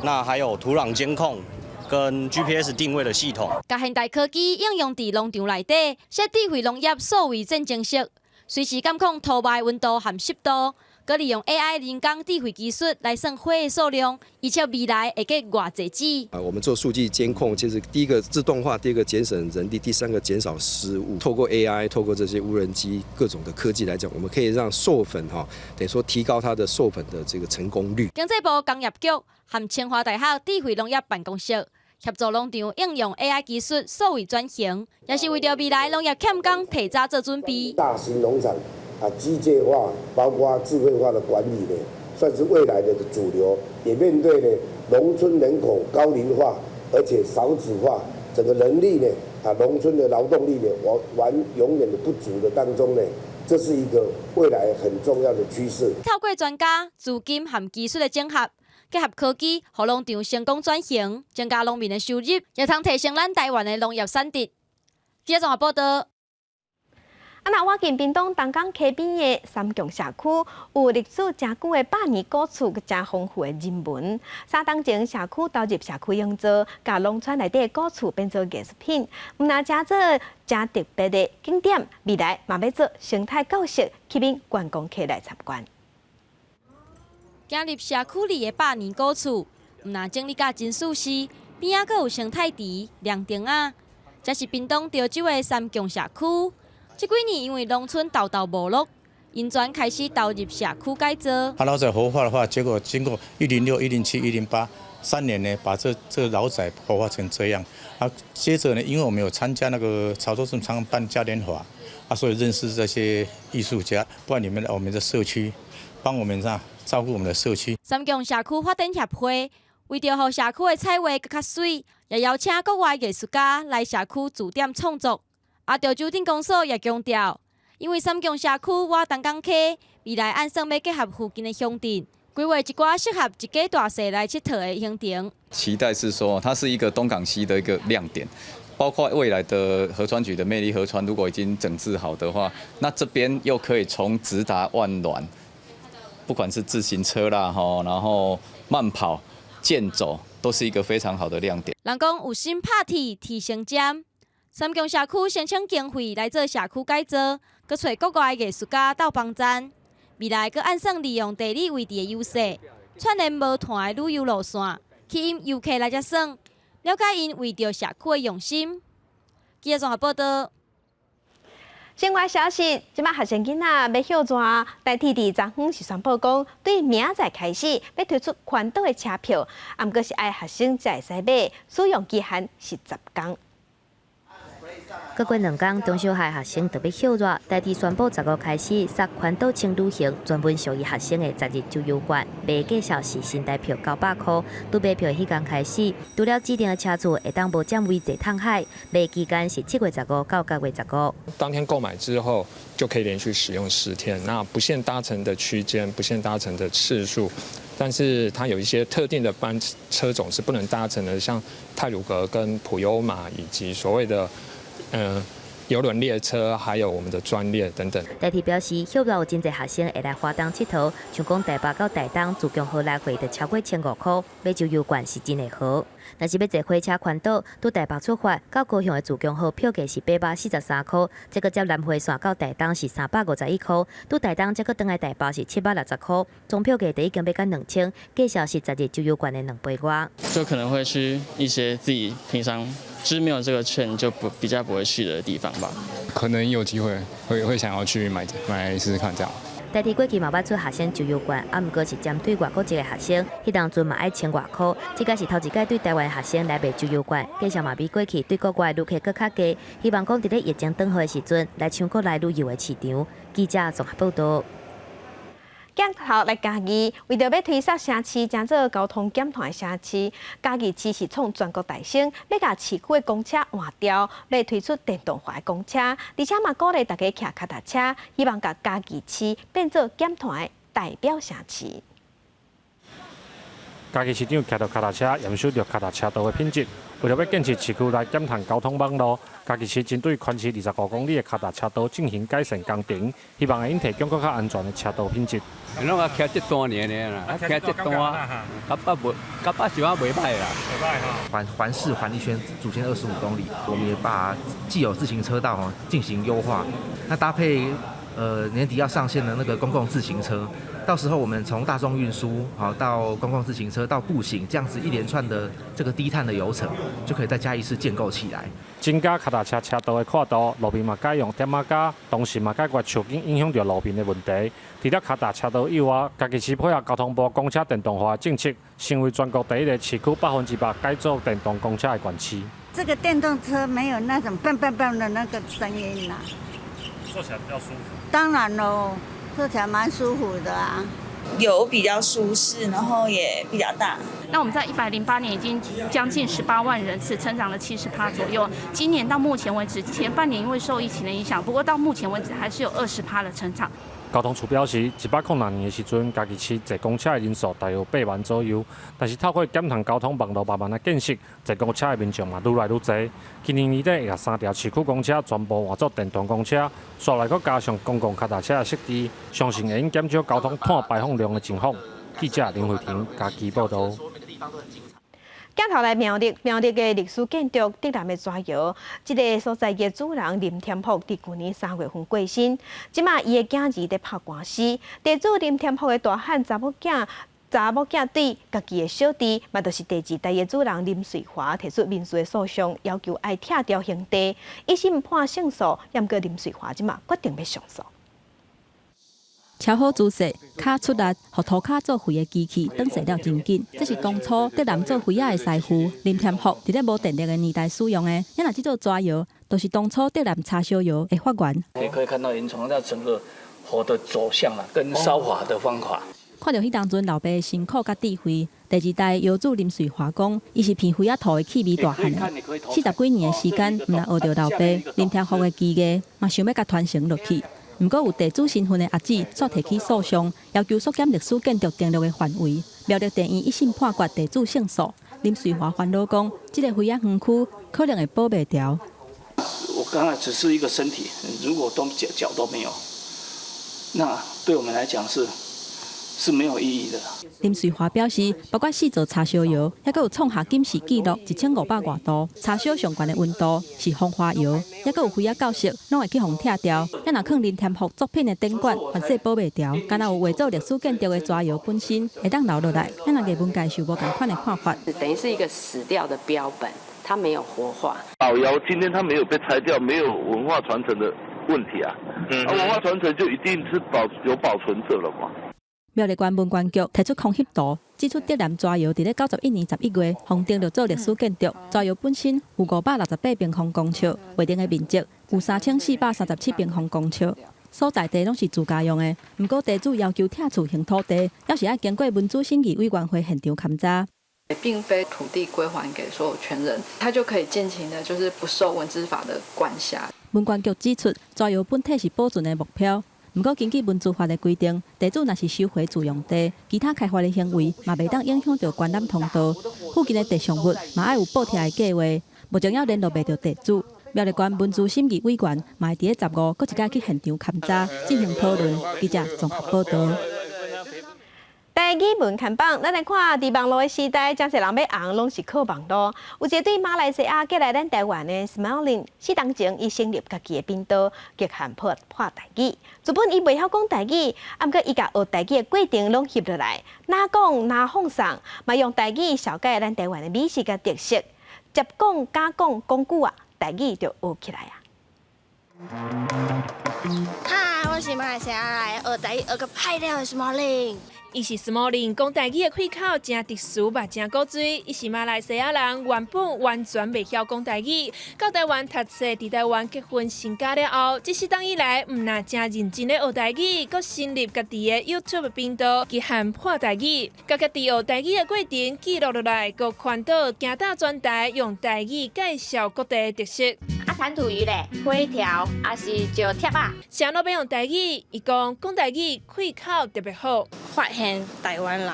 那还有土壤监控跟 GPS 定位的系统。
甲现代科技应用伫农场内底，设智慧农业数位正正式，随时监控土地温度和湿度。佮利用 AI 人工智慧技术来算花的数量，预测未来会给偌济子。
我们做数据监控，其实第一个自动化，第二个节省人力，第三个减少失误。透过 AI， 透过这些无人机各种的科技来讲，我们可以让授粉等于说提高它的授粉的这个成功率。
经济部工业局和清华大学智慧农业办公室协助农场应用 AI 技术数位转型，也是为着未来农业欠工提早做准备。
大型农场。机械化，包括智慧化的管理呢，算是未来的主流。也面对呢农村人口高龄化，而且少子化，整个人力呢农村的劳动力呢永远的不足的当中呢，这是一个未来很重要的趋势。
透过专家、资金和技术的整合，结合科技，让农场成功转型，增加农民的收入，也通提升咱台湾的农业产值。记者综合报道。
那我近屏东东港溪边的三强社区，有历史真久的百年古厝，佮真丰富的人文。3年前，社区投入社区营造，把农村内底的古厝变做艺术品，唔那真做真特别的景点。未来嘛要做生态教室，吸引观光客来参观。
进入社区里的百年古厝，唔那整理甲真舒适，边仔佮有生态池、凉亭啊。这是屏东潮州的三强社区。这几年因为农村道道没落，因全开始投入社区改造。
老宅活化的话，结果经过106、107、108，3年呢，把这个老宅活化成这样。接着呢，因为我们有参加那个潮州市常办嘉年华，所以认识这些艺术家，不然你们来我们的社区，帮我们照顾我们的社区。
三强社区发展协会为着让社区的彩画更较水，也邀请国外艺术家来社区驻点创作。潮州镇公所也强调，因为三强社区我东港溪未来按算要结合附近的乡镇，规划一寡适合一家大细来佚佗的行程。
期待是说，它是一个东港溪的一个亮点。包括未来的河川局的魅力河川，如果已经整治好的话，那这边又可以从直达万峦，不管是自行车啦，然后慢跑、健走，都是一个非常好的亮点。
人讲有心拍铁提升尖，三强社区申请经费来做社区改造，佮找国外艺术家斗帮赞，未来佮按算利用地理位置的优势，串联无团的旅游路线，吸引游客来遮耍。了解因为着社区的用心。记者综合报道。
新闻消息，即摆学生囡仔要休怎？台铁伫昨昏是宣布讲，对明仔开始要推出环岛的车票，啊，毋过是爱学生才会使买，使用期限是10天。
过过2天，中小学学生特别休热，台铁宣布15开始杀环岛轻旅行，专门属于学生的10日自由券，卖价小是新台票900块。拄买票迄天开始，除了指定的车主会当无占位坐趟海，卖期间是7月15到9月15。
当天购买之后就可以连续使用10天，那不限搭乘的区间，不限搭乘的次数。但是它有一些特定的班车种是不能搭乘的，像太鲁阁跟普悠玛，以及所谓的邮轮列车，还有我们的专列等等。
台铁表示，休热有真侪学生会来花东佚佗，像讲台北到台东自强号来回就超过1500块，买周游券是真会好。若是要坐火车环岛，从台北出发到高雄的自强号票价是843块，这个接南回线到台东是351块，从台东再个转来台北是760块，总票价就已经要到2000，价小是10日周游券的2倍外。
就可能会去一些自己平常就是没有这个券就比较不会去的地方吧。
可能有机会会想要去买试试看这样。
台铁过去嘛捌出学生周游券，啊，毋过是针对外国籍的学生，迄当阵嘛爱1000外块。这个是头一届对台湾的学生来卖周游券，价钱嘛比过去对国外旅客更较低。希望讲伫咧疫情转好的时阵，来抢国内旅游的市场。记者综合报道。
镜头来嘉义，为着要推设城市成做交通减碳的城市，嘉义市是创全国大省，要甲市区的公车换掉，要推出电动化的公车，而且嘛鼓励大家骑脚踏车，希望甲嘉义市变做减碳的代表城市。
嘉义市长骑着脚踏车验收着脚踏车道的品质，为了要建设市区内减碳交通网络，嘉义市针对全市25公里的脚踏车道进行改善工程，希望会因提供更较安全的车道品质。
拢啊骑这段年的啦，骑这段，甲把是话袂歹啦。
环市环一圈主线25公里，我们也把既有自行车道进行优化，那搭配年底要上线的那个公共自行车。到时候我们从大众运输好到公共自行车到步行，这样子一连串的这个低碳的流程，就可以在嘉义市建构起来。
增加脚踏车车道的宽度，路面嘛改用点马架，同时嘛解决树根影响到路面的问题。除了脚踏车道以外，嘉义市配合交通部公车电动化政策，成为全国第一个市区100%改造电动公车的县市。
这个电动车没有那种蹦蹦蹦的那个声音啦，
坐起来比较舒服。
当然喽。坐起来蛮舒服的啊，
有比较舒适，然后也比较大。
那我们在108年已经将近18万人次，成长了70%左右。今年到目前为止，前半年因为受疫情的影响，不过到目前为止还是有20%的成长。
交通处表示，102年的时阵，嘉义市坐公车的人数大约8万左右，但是透过减碳交通网络慢慢的建设，坐公车的民众嘛愈来愈多。今年年底，也3条市区公车全部换作电动公车，刷来佮加上公共脚踏车的设置，相信会因减少交通碳排放量的情况。记者林慧婷嘉义报道。
镜头来苗栗的历史建筑竹南的砖窑，这个所在业主人林天福，伫去年3月份过身。即马伊的囝儿在拍官司，地主林天福的大汉查某囝对家己的小弟，嘛就是第2代业主人林瑞华提出民事的诉讼，要求爱拆掉兄弟。一审判胜诉，也毋过林瑞华即马决定要上诉。
超好姿势，脚出力，互涂骹做肥的机器转势了真紧。这是当初竹南做肥仔的师傅林天福伫咧无电力的年代使用的。咱若即做抓窑，都是当初竹南插烧窑的发源。
也可以看到延长到整个火的走向啊，跟烧法的方法。
看到迄当阵老爸的辛苦甲智慧，第2代窑主林瑞华讲，伊是偏肥仔涂的气味大汉的，40几年的时间，毋但学着老爸林天福的技艺，嘛想要甲传承落去。不过有地主身份的阿姊所提起诉讼，要求缩减历史建筑登录的范围。苗栗地院一审判决地主胜诉。林瑞华烦恼讲，这个飞亚园区可能会保袂掉。
我刚才只是一个身体，如果都脚都没有，那对我们来讲是没有意义的。
林瑞华表示，包括四座叉烧窑，还佫有创下金氏纪录1500外度，叉烧上悬的温度是风化窑，还佫有飞亚教室，拢会去互拆掉。咱若放林添福作品的顶管，凡说保袂掉，敢若有伪造历史建筑的砖窑本身会当留落来，咱若艺文界受无同款的看法。
等于是一个死掉的标本，它没有活化。
老窑今天它没有被拆掉，没有文化传承的问题啊。文化传承就一定是有保存者了嘛。
苗栗县文管局提出空翕图，指出德南砖窑伫咧91年11月，封定着做历史建筑。砖窑本身有568平方公尺，规定的面积有3437平方公尺，所在地拢是自家用的。不过地主要求拆除型土地，要是要经过民主审议委员会现场勘查。
并非土地归还给所有权人，他就可以尽情的，就是不受文资法的管辖。
文管局指出，砖窑本体是保存的目标。不过，根据民资法的规定，地主若是收回自用地，其他开发的行为嘛袂当影响到观览通道。附近的地上物嘛爱有补贴的计划。目前要联络袂到地主，苗栗县民资审议委员嘛会伫15搁一届去现场勘查，进行讨论。记者综合报道。
台语文看榜，咱来看，伫网络的时代，真侪人要红，拢是靠网络。有一个对马来西亚寄来咱台湾的 Smiling， 4当前伊成立家己的频道，极限破台语。原本伊袂晓讲台语，毋过伊甲学台语的过程拢翕落来，哪讲哪放送，嘛用台语小解咱台湾的美食甲特色。接讲假讲讲久啊，台语就学起来啊。
嗨，我是马来西亚来学台语学个歹了的 Smiling。
伊是 Smiling 讲台语的开口真特殊，嘛真古锥。伊是马来西亚人，原本完全袂晓讲台语，到台湾读册，伫台湾结婚成家了后，这4当以来，毋但真认真咧学台语，阁成立家己的 YouTube 频道，极限破台语，甲家己学台语的过程记录落来，阁看到行大专台用台语介绍各地的特色。
产土鱼咧，灰条，还是石贴啊？
啥都要用台语，伊讲台语开口特别好。
发现台湾人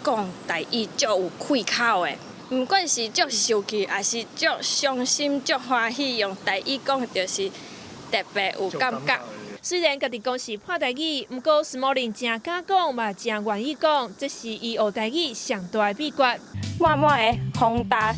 讲台语足有开口的，不管是足受气，还是足伤心、足欢喜，用台语讲就是特别有感觉。
虽然家己讲是破台语，不过 Smiling 真敢讲，嘛真愿意讲，这是伊学台语上大的秘诀。
满满的风大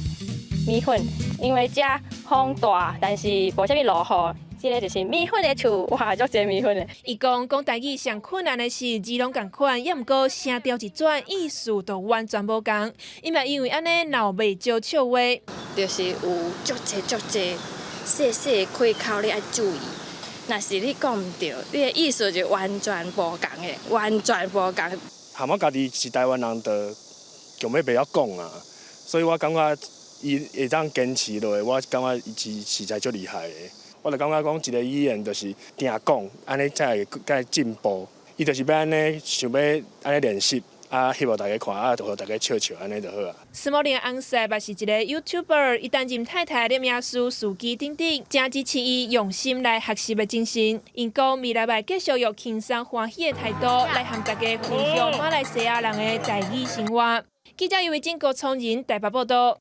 米粉，因为遮风大，但是无啥物落雨。这个就是米粉的厝，哇，足侪米粉的。
伊讲台语上困难的是字拢共款，也毋过声调一转，意思都完全无共。伊嘛因为安尼闹袂少笑话，
就是有足侪细细开口，你爱注意。若是你讲唔对，你的意思就完全无共的，完全无共。
含我家己是台湾人，就强要袂晓讲啊，所以我感觉伊会当坚持落来，我感觉伊实在足厉害的。我就感觉讲一个语言就是定讲，安尼才会进步。伊就是要安尼想要安尼练习，翕互大家看，就互大家笑笑，安尼就好啊。
Smiling 的翁婿嘛是一个 YouTuber， 伊担任太太的名师、司机等等，真支持伊用心来学习的精神。因讲未来会继续用轻松欢喜的态度来和大家分享马来西亚人的台语生活。记者由郑国聪人台北报道。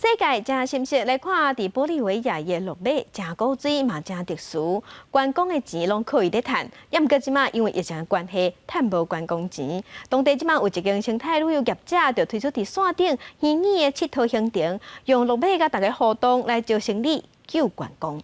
世界真新鲜，来看伫玻利维亚的鹿马真古锥嘛真特殊，观光的钱拢可以咧赚，也毋过即马因为疫情的关系，赚无观光钱。当地即马有一间生态旅游业者就推出伫山顶虚拟的佚佗行程，用鹿马甲大家互动来招生理救观光。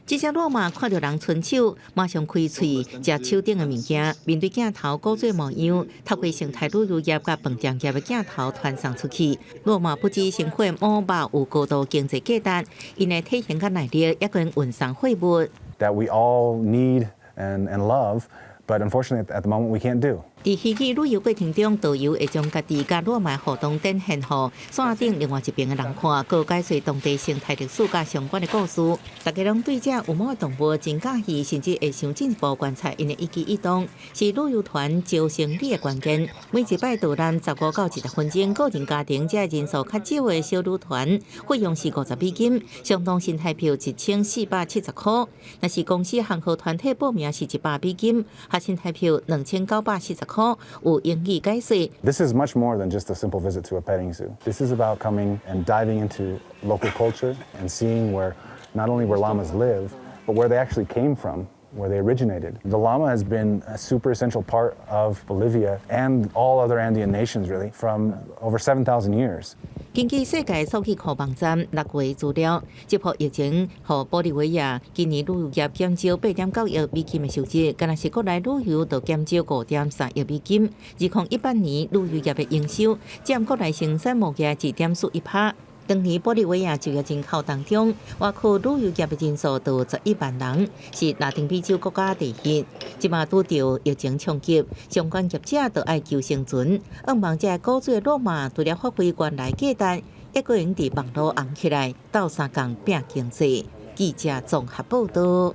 这只骆马看到人伸手，马上开喙食手顶的物件，面对镜头古锥模样，透过生态旅游业甲饭店业的镜头传送出去。骆马不止生活毛肉有高度经济价值，因的体型甲耐力也跟运送货物。
That we all need and love, but unfortunately at the moment we can't do.
伫戏剧旅游过程中，导游会将家己甲落马活动展现予线顶另外一边的人看，佮解说当地生态历史甲相关的故事。大家拢对这有毛的动物真喜欢，甚至会想进一步观察因的一举一动，是旅游团招生理的关键。每一摆导览15到20分钟，个人家庭这人数较少的小旅团，费用是50美金，相当新台票1470块。若是公司航号团体报名是100美金，合新台票2940块。有英语解说。
This is much more than just a simple visit to a petting zoo. This is about coming and diving into local culture and seeing where not only where llamas live, but where they actually came from, where they originated. The llama has been a super essential part of Bolivia and all other Andean nations, really, from over 7,000 years.
根据世界数据库网站6月资料，这波疫情和玻利维亚今年旅游业减少8.9亿美金的收入，敢若是国内旅游就减少5.3亿美金。2018年旅游业的营收占国内生产毛额2.41%。当年玻利维亚就业人口当中，外区旅游业的人数达11万人，是拉丁美洲国家第一。即马拄到疫情冲击，相关业者都爱求生存。希望这古早的落马除了发挥原来价值，也可用伫网络红起来，斗相共拼经济。记者综合报道。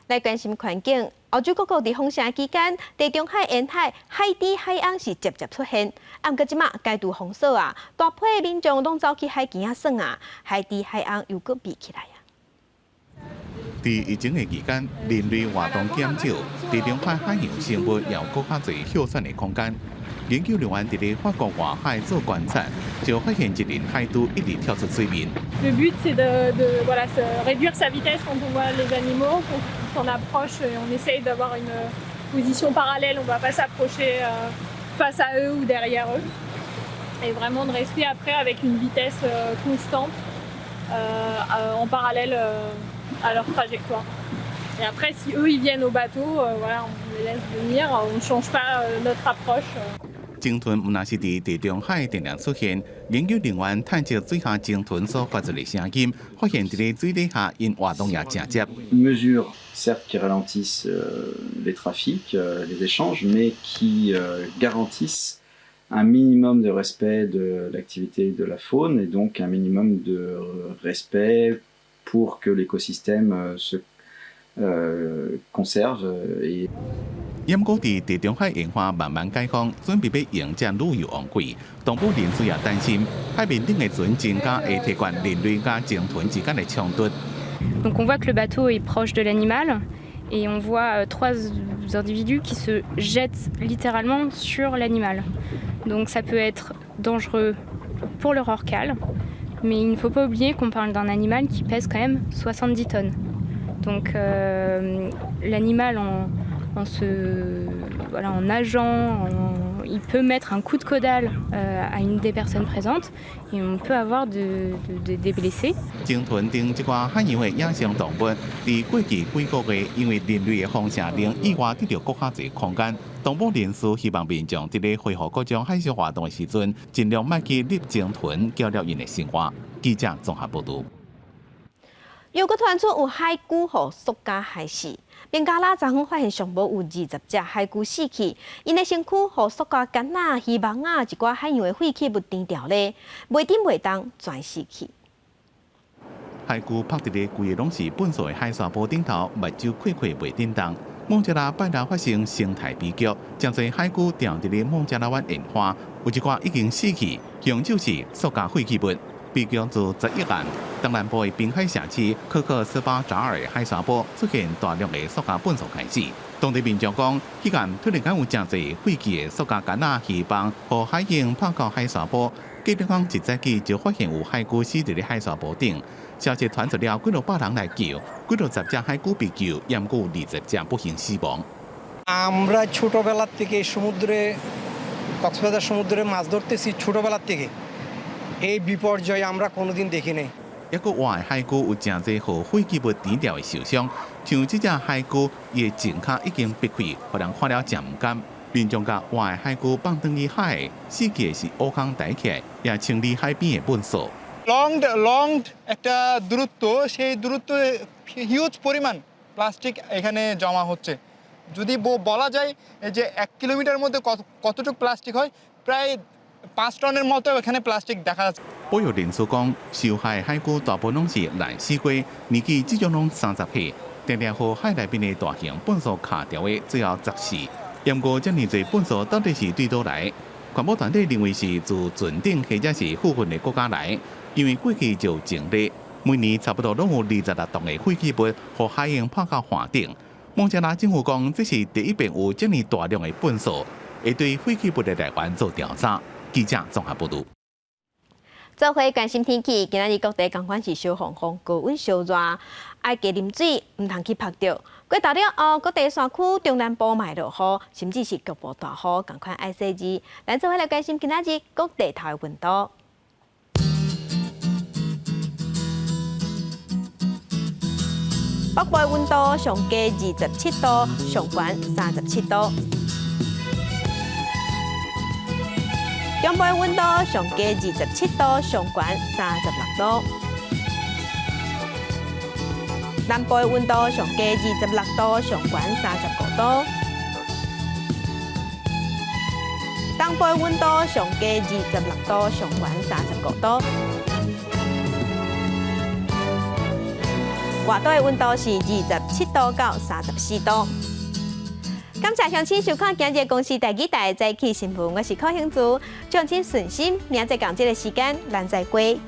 来关心环境，澳洲各国伫风沙期间，地中海沿海海底海洋是节节出现。啊，毋过即马解除封锁啊，大批的民众拢走去海边啊耍啊，海底海洋又搁闭起来啊。
在疫情的期间，人类活动减少，地中海海洋生物也有更加侪扩散的空间。研究人员伫法國外海做觀察，就發現一輪海豬一直跳出水面。
Le but c'est de voilà réduire sa vitesse quand on voit les animaux, qu'on approche et on essaye d'avoir une position parallèle, on va pas s'approcher face à eux ou derrière eux, et vraiment de rester après avec une vitesse constante en parallèle à leur trajectoire. Et après, si eux ils viennent au bateau, voilà, on les laisse venir, on ne change pas notre approche.
鲸豚唔那是伫地中海定量出现，研究人员探测水下鲸豚所发出的声音，发现伫咧水底下因活动也正接。
Mesures certes qui ralentissent les trafics, les échanges, mais qui garantissent un minimum de respect de l'activité de la faune et donc un minimum de respect pour que l'écosystème se conserve et
淹过伫地中海沿岸慢慢解放，准备要迎接旅游旺季。东部人士也担心，海面顶的船增加会提悬人类甲鲸豚之间的冲突。
Donc on voit que le bateau est proche de l'animal et on voit 3 individus qui se jettent littéralement sur l'animal. Donc ça peut être dangereux pour le rorqual, mais il ne faut pas oublier qu'on parle d'un animal qui pèse quand même 70 tonnes. Donc l'animal en nageant, il peut mettre un coup de caudale à une des personnes présentes et on peut avoir des blessés.
鲸豚等这款海洋的野生动物，在过去几个月因为人类的放射令意外得到更加侪空间。动物人士希望民众在咧恢复各种海上活动的时阵，尽量莫去入鲸豚，搅扰因的生活。记者综合报道。
又搁传出有海龟互塑胶害死，孟加拉昨昏发现上无有20只海龟死去，因的身躯互塑胶杆仔、鱼网一寡海洋的废弃物填掉咧，袂顶袂动全死去。
海龟拍伫咧规个拢是粪扫的海沙坡顶头，目睭溃溃袂叮当。孟加拉拜六发生生态悲剧，真侪海龟掉伫咧孟加拉湾沿岸，有一寡已经死去，凶手是塑胶废弃物。悲剧自11月，东南部的滨海社区可可斯巴扎尔的海沙坡出现大量的塑胶粪扫开始。当地民众讲，迄间突然间有真侪废弃的塑胶杆仔、鱼网和海鹰拍到海沙坡。记者讲，一早起就发现有海龟死伫咧海沙坡顶，消息传出了，几落百人来救，几落10只海龟被救，也毋过20只不幸死亡。
আমরা ছোটবেলা থেকে সমুদ্রে কক্সবাজার সমুদ্রে মাছ ধরতেছি ছোটবেলা থেকে এই বিপর্যয় আমরা কোনোদিন দেখি নাই
一个活的海龟有真侪和废弃物填掉的受伤，像这只海龟，伊的前脚已经裂开，互人看了真唔甘。民众甲活的海龟放转去海，死去的是乌空抬起来，也清理海边的粪扫。
লং একটা দূরত্ব, সেই দূরত্বে হিউজ পরিমাণ প্লাস্টিক এখানে জমা হচ্ছে।
যদি বলা যায় যে 1 কিলোমিটার মধ্যে কতটুকু প্লাস্টিক হয় প্রায় 5 টনের মতো এখানে প্লাস্টিক দেখা যাচ্ছে।
保育人士讲，受害海龟大部分拢是烂死龟，年纪至少拢30岁，常常和海内边的大型粪扫卡条的最后砸死。不过，这么多粪扫到底是对倒来？环保团队认为是自船顶或者是附近的国家来，因为过去就前例，每年差不多拢有26吨的废弃物和海洋抛到岸顶。孟加拉政府讲，这是第一遍有这么大量的粪扫，会对废弃物的来源做调查。记者综合报道。
做回关心天气，今仔日各地同款是小风风，高温小热，爱加啉水，唔通去晒着。过到了后，各地山区中南部卖落雨，甚至是局部大雨，同款爱洗衣。咱做回来关心今仔日各地头的温度。北部温度上低27度，上悬37度。中部温度上低27度，上悬36度；南部温度上低26度，上悬35度；东部温度上低26度，上悬35度。外岛的温度是27度到34度。感谢乡亲收看今日公司第2台早起新闻，我是柯兴珠，祝您顺心，明仔载同这个时间，咱再会。